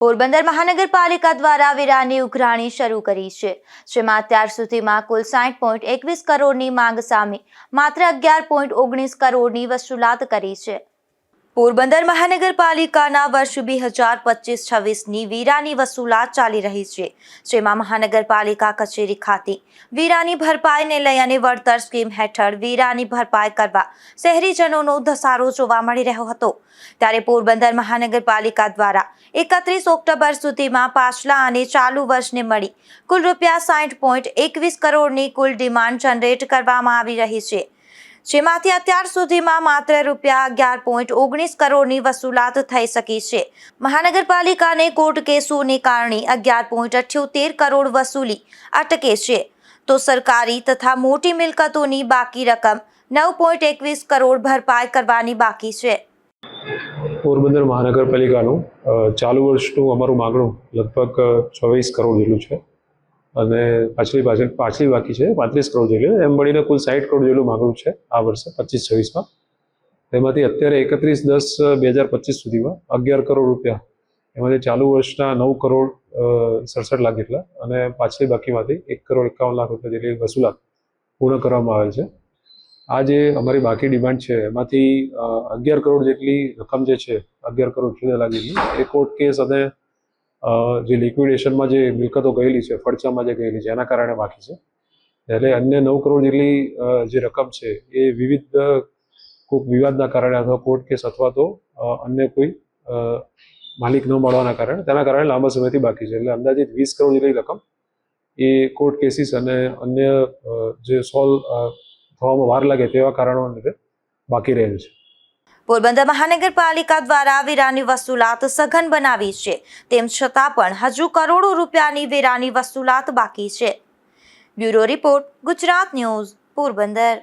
પોરબંદર મહાનગરપાલિકા દ્વારા વેરાની ઉઘરાણી શરૂ કરી છે, જેમાં અત્યાર સુધીમાં કુલ 60.21 કરોડની માંગ સામે માત્ર 11.19 કરોડની વસૂલાત કરી છે. પોરબંદર મહાનગરપાલિકાના વર્ષ 2025-26ની વેરાની વસૂલાત ચાલી રહી છે, જેમાં મહાનગરપાલિકા કચેરી ખાતે વેરાની ભરપાઈને લઈ અને વળતર સ્કીમ હેઠળ વેરાની ભરપાઈ કરવા શહેરીજનોનો ધસારો જોવા મળી રહ્યો હતો. ત્યારે પોરબંદર મહાનગરપાલિકા દ્વારા 31 ઓક્ટોબર સુધીમાં પાછલા અને ચાલુ વર્ષને મળી કુલ રૂપિયા 60.21 કરોડની કુલ ડિમાન્ડ જનરેટ કરવામાં આવી રહી છે, જેમાંથી અત્યાર સુધીમાં માત્ર રૂપિયા 11.19 કરોડની વસૂલાત થઈ શકી છે. મહાનગરપાલિકાને કોર્ટ કેસોને કારણે 11.78 કરોડ વસૂલી અટકે છે, તો સરકારી તથા મોટી મિલકતોની બાકી રકમ 9.21 કરોડ ભરપાઈ કરવાની બાકી છે. પોરબંદર મહાનગરપાલિકાનું ચાલુ વર્ષનું અમારું માગણું લગભગ 24 કરોડ જેટલું છે અને પાછલી બાકી છે 35 કરોડ જેટલું. એમ મળીને કુલ 60 કરોડ જેટલું માગણું છે આ વર્ષે 25-26માં. તેમાંથી અત્યારે 31/10/2025 સુધીમાં 11 કરોડ રૂપિયા, એમાંથી ચાલુ વર્ષના 9 કરોડ 67 લાખ જેટલા અને પાછલી બાકીમાંથી 1 કરોડ 51 લાખ રૂપિયા જેટલી વસૂલાત પૂર્ણ કરવામાં આવેલ છે. આ જે અમારી બાકી ડિમાન્ડ છે એમાંથી 11 કરોડ જેટલી રકમ જે છે, 11 કરોડ 78 લાખ જેટલી, એ કોર્ટ કેસ અને જે લિક્વિડેશનમાં જે મિલકતો ગયેલી છે, ફડચામાં જે ગયેલી છે એના કારણે બાકી છે. એટલે અન્ય 9 કરોડ જેટલી જે રકમ છે એ વિવિધ કોઈક વિવાદના કારણે અથવા કોર્ટ કેસ અથવા તો અન્ય કોઈ માલિક ન મળવાના કારણે, તેના કારણે લાંબા સમયથી બાકી છે. એટલે અંદાજિત 20 કરોડ જેટલી રકમ એ કોર્ટ કેસીસ અને અન્ય જે સોલ્વ થવામાં વાર લાગે તેવા કારણોને લીધે બાકી રહેલ છે. પોરબંદર મહાનગરપાલિકા દ્વારા વેરાની વસૂલાત સઘન બનાવી છે, તેમ છતાં પણ હજુ કરોડો રૂપિયાની વેરાની વસૂલાત બાકી છે. Bureau report, Gujarat news, Porbandar.